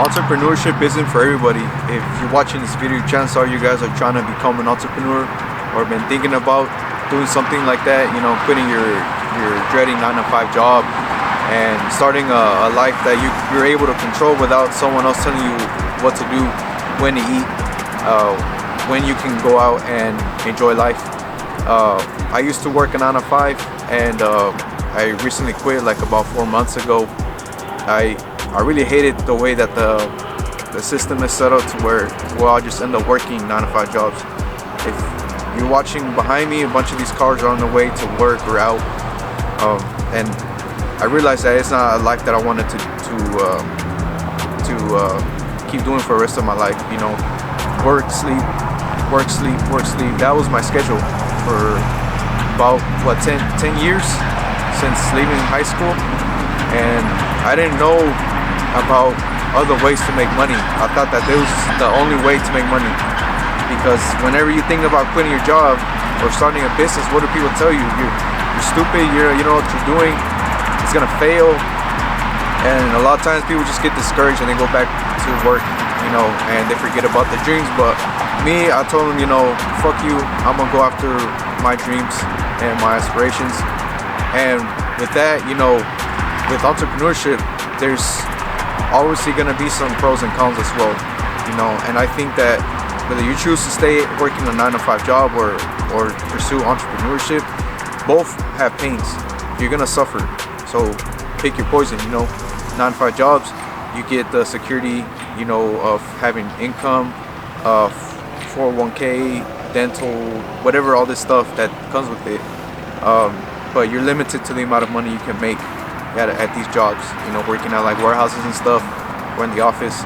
Entrepreneurship isn't for everybody. If you're watching this video, chances are you guys are trying to become an entrepreneur or been thinking about doing something like that, quitting your dreading 9 to 5 job and starting a life that you're able to control without someone else telling you what to do, when to eat, when you can go out and enjoy life. I used to work a 9 to 5 and I recently quit like about 4 months ago. I really hated the way that the system is set up to where I'll just end up working 9 to 5 jobs. If you're watching behind me, a bunch of these cars are on their way to work or out, and I realized that it's not a life that I wanted to keep doing for the rest of my life. Work, sleep, work, sleep, work, sleep. That was my schedule for about 10 years since leaving high school, and I didn't know about other ways to make money. I thought that this was the only way to make money, because whenever you think about quitting your job or starting a business, what do people tell you? You're stupid, you don't know what you're doing, it's gonna fail. And a lot of times people just get discouraged and they go back to work, and they forget about their dreams. But me, I told them, fuck you, I'm gonna go after my dreams and my aspirations. And with that, with entrepreneurship, there's obviously going to be some pros and cons as well, and I think that whether you choose to stay working a 9 to 5 job or pursue entrepreneurship, both have pains. You're going to suffer, so pick your poison. 9 to 5 jobs, you get the security, of having income, 401k, dental, whatever, all this stuff that comes with it, but you're limited to the amount of money you can make at these jobs, working at like warehouses and stuff, or in the office.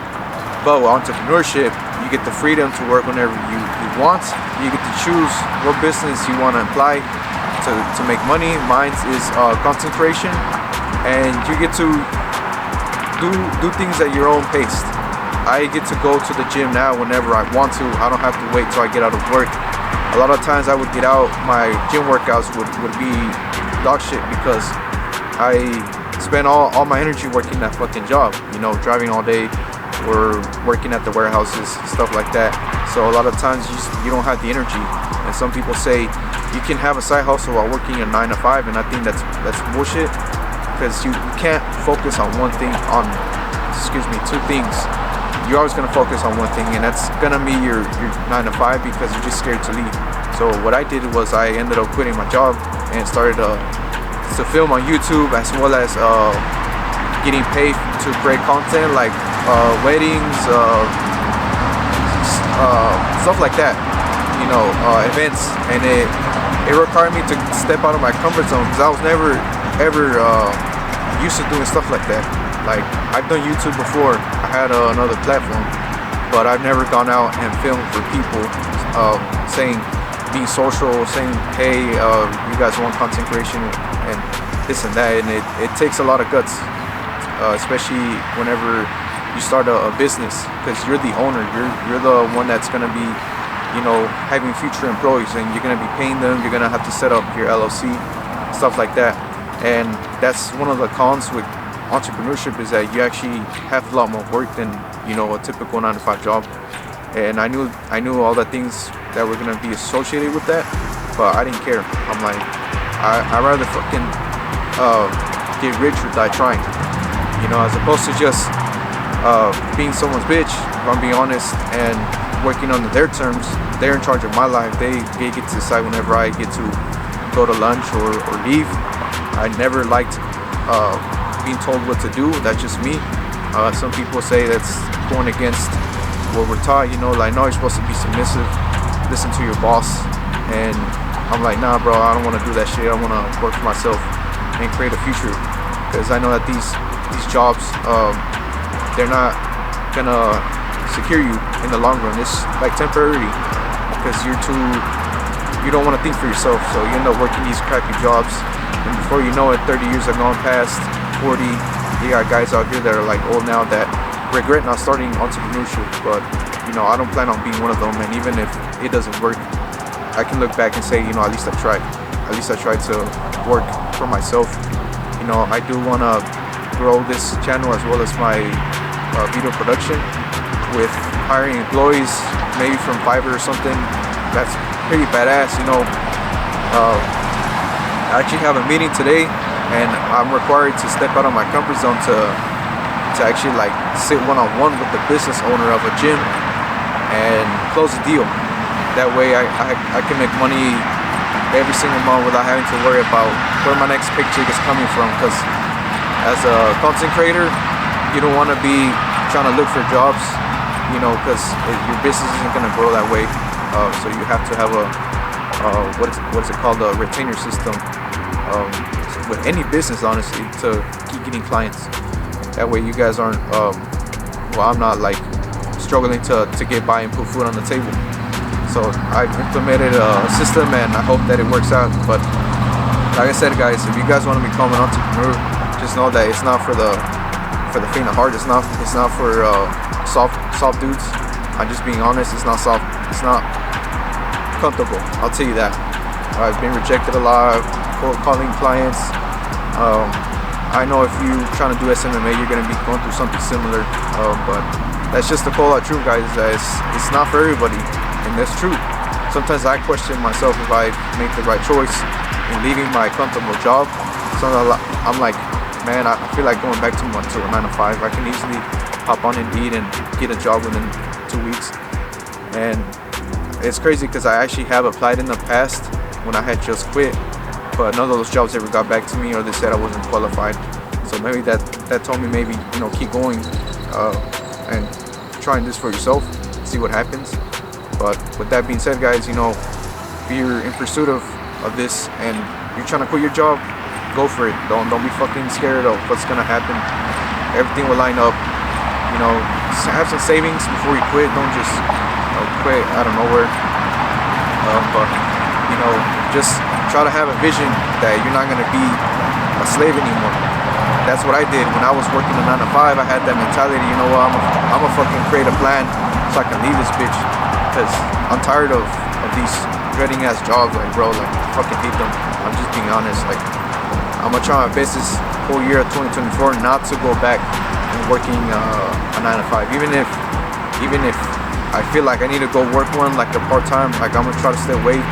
But with entrepreneurship, you get the freedom to work whenever you want. You get to choose what business you want to apply to make money. Mine is content creation, and you get to do things at your own pace. I get to go to the gym now whenever I want to. I don't have to wait till I get out of work. A lot of times I would get out, my gym workouts would be dog shit because I spend all my energy working that fucking job, driving all day or working at the warehouses, stuff like that. So a lot of times you don't have the energy. And some people say you can have a side hustle while working a 9 to 5, and I think that's bullshit, because you can't focus on two things. You're always gonna focus on one thing, and that's gonna be your 9 to 5, because you're just scared to leave. So what I did was I ended up quitting my job and started to film on YouTube, as well as getting paid to create content like weddings, stuff like that, events. And it required me to step out of my comfort zone, because I was never ever used to doing stuff like that. Like, I've done YouTube before, I had another platform, but I've never gone out and filmed for people, being social, saying, hey, you guys want content creation and this and that. And it takes a lot of guts, especially whenever you start a business, because you're the owner, you're the one that's going to be having future employees, and you're going to be paying them. You're going to have to set up your LLC, stuff like that. And that's one of the cons with entrepreneurship, is that you actually have a lot more work than a typical 9 to 5 job. And I knew all the things that were gonna be associated with that, but I didn't care. I'm like, I'd rather fucking get rich or die trying, as opposed to just being someone's bitch, if I'm being honest, and working under their terms. They're in charge of my life. They get to decide whenever I get to go to lunch or leave. I never liked being told what to do. That's just me. Some people say that's going against what we're taught, like, no, you're supposed to be submissive, listen to your boss. And I'm like, nah, bro, I don't want to do that shit. I want to work for myself and create a future, because I know that these jobs, they're not gonna secure you in the long run. It's like temporary, because you don't want to think for yourself, so you end up working these crappy jobs, and before you know it, 30 years have gone past, 40. You got guys out here that are like old now that regret not starting entrepreneurship. But I don't plan on being one of them, and even if it doesn't work, I can look back and say, at least I tried. At least I tried to work for myself. I do want to grow this channel, as well as my video production with hiring employees, maybe from Fiverr or something. That's pretty badass, you know. I actually have a meeting today, and I'm required to step out of my comfort zone to actually like sit one-on-one with the business owner of a gym and close a deal. That way I can make money every single month without having to worry about where my next paycheck is coming from. Because as a content creator, you don't want to be trying to look for jobs, you know, because your business isn't going to grow that way. So you have to have a what is it called, a retainer system with any business, honestly, to keep getting clients. That way you guys aren't well, I'm not like struggling to get by and put food on the table. So I've implemented a system, and I hope that it works out. But like I said, guys, if you guys want to become an entrepreneur, just know that it's not for the faint of heart. It's not for soft dudes. I'm just being honest. It's not soft. It's not comfortable. I'll tell you that. I've been rejected a lot, calling clients. I know if you're trying to do SMMA, you're gonna be going through something similar. But that's just the cold hard truth, guys. That it's not for everybody, and that's true. Sometimes I question myself if I make the right choice in leaving my comfortable job. So I'm like, man, I feel like going back to a 9 to 5. I can easily hop on Indeed and get a job within 2 weeks. And it's crazy because I actually have applied in the past when I had just quit, but none of those jobs ever got back to me, or they said I wasn't qualified. So maybe that told me, maybe, you know, keep going and trying this for yourself, see what happens. But with that being said, guys, you know, if you're in pursuit of this and you're trying to quit your job, go for it. Don't be fucking scared of what's gonna happen. Everything will line up. You know, have some savings before you quit. Don't just quit out of nowhere. But you know, just try to have a vision that you're not gonna be a slave anymore. That's what I did when I was working a 9 to 5. I had that mentality. You know what? I'm a fucking create a plan so I can leave this bitch, because I'm tired of these dreading ass jobs. Like, bro, like, I fucking hate them. I'm just being honest. Like, I'm gonna try my best this whole year of 2024 not to go back and working a 9 to 5. Even if I feel like I need to go work one, like a part-time, like I'm gonna try to stay away,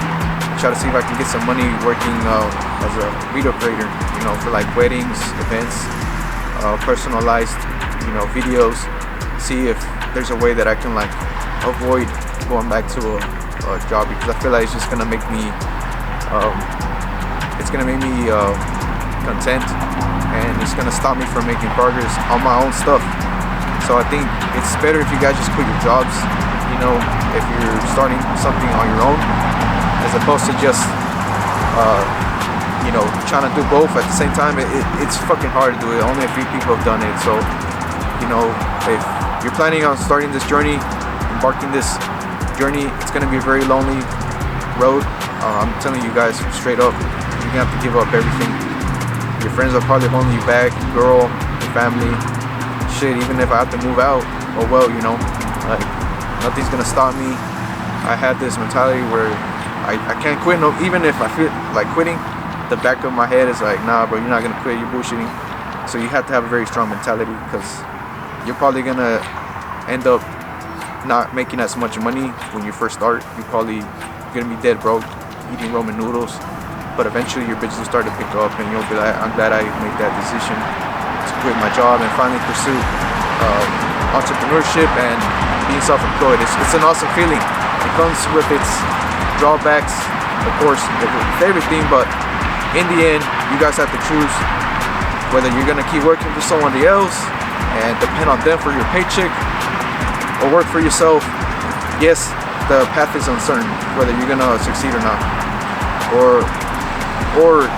try to see if I can get some money working as a video creator, you know, for like weddings, events, personalized, you know, videos. See if there's a way that I can like avoid going back to a job, because I feel like it's just gonna make me content, and it's gonna stop me from making progress on my own stuff. So I think it's better if you guys just quit your jobs, you know, if you're starting something on your own, as opposed to just you know, trying to do both at the same time. It's fucking hard to do it. Only a few people have done it. So, you know, if you're planning on starting this journey, embarking this journey, it's gonna be a very lonely road. I'm telling you guys straight up, you're gonna have to give up everything. Your friends are probably holding you back, your girl, your family, shit. Even if I have to move out, oh well, you know, like, nothing's gonna stop me. I have this mentality where I can't quit. No, even if I feel like quitting, the back of my head is like, nah, bro, you're not gonna quit. You're bullshitting. So you have to have a very strong mentality, because you're probably gonna end up not making as much money when you first start. You're probably gonna be dead broke, eating ramen noodles. But eventually your business will start to pick up, and you'll be like, I'm glad I made that decision to quit my job and finally pursue entrepreneurship and being self-employed. It's an awesome feeling. It comes with its drawbacks, of course, with everything, but in the end, you guys have to choose whether you're gonna keep working for somebody else and depend on them for your paycheck, or work for yourself. Yes, the path is uncertain, whether you're gonna succeed or not, or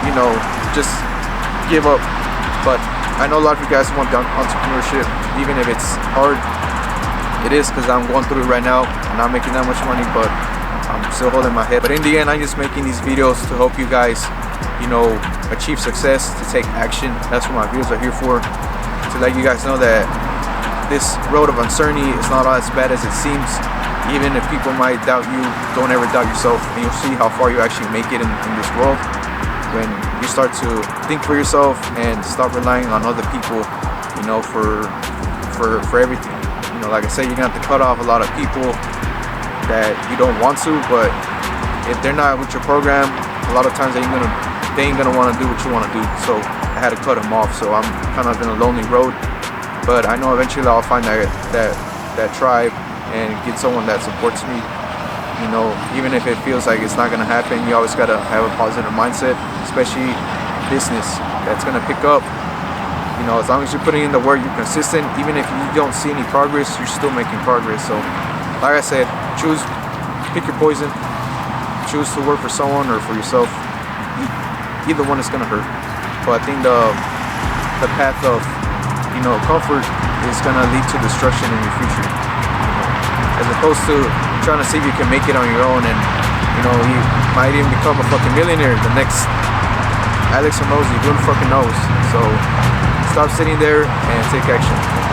you know, just give up. But I know a lot of you guys want the entrepreneurship, even if it's hard. It is, because I'm going through it right now. I'm not making that much money, but I'm still holding my head. But in the end, I'm just making these videos to help you guys, you know, achieve success, to take action. That's what my videos are here for, to let you guys know that this road of uncertainty is not as bad as it seems. Even if people might doubt you, don't ever doubt yourself, and you'll see how far you actually make it in this world when you start to think for yourself and stop relying on other people, you know, for for everything. You know, like I said, you're gonna have to cut off a lot of people that you don't want to, but if they're not with your program, a lot of times they ain't gonna want to do what you want to do. So I had to cut them off. So I'm kind of in a lonely road, but I know eventually I'll find that tribe and get someone that supports me. You know, even if it feels like it's not gonna happen, you always gotta have a positive mindset, especially business that's gonna pick up. You know, as long as you're putting in the work, you're consistent. Even if you don't see any progress, you're still making progress. So, like I said, pick your poison. Choose to work for someone or for yourself. Either one is gonna hurt. But I think the path of, you know, comfort is gonna lead to destruction in your future. As opposed to trying to see if you can make it on your own, and you know, you might even become a fucking millionaire. The next Alex Hormozi, who fucking knows? So stop sitting there and take action.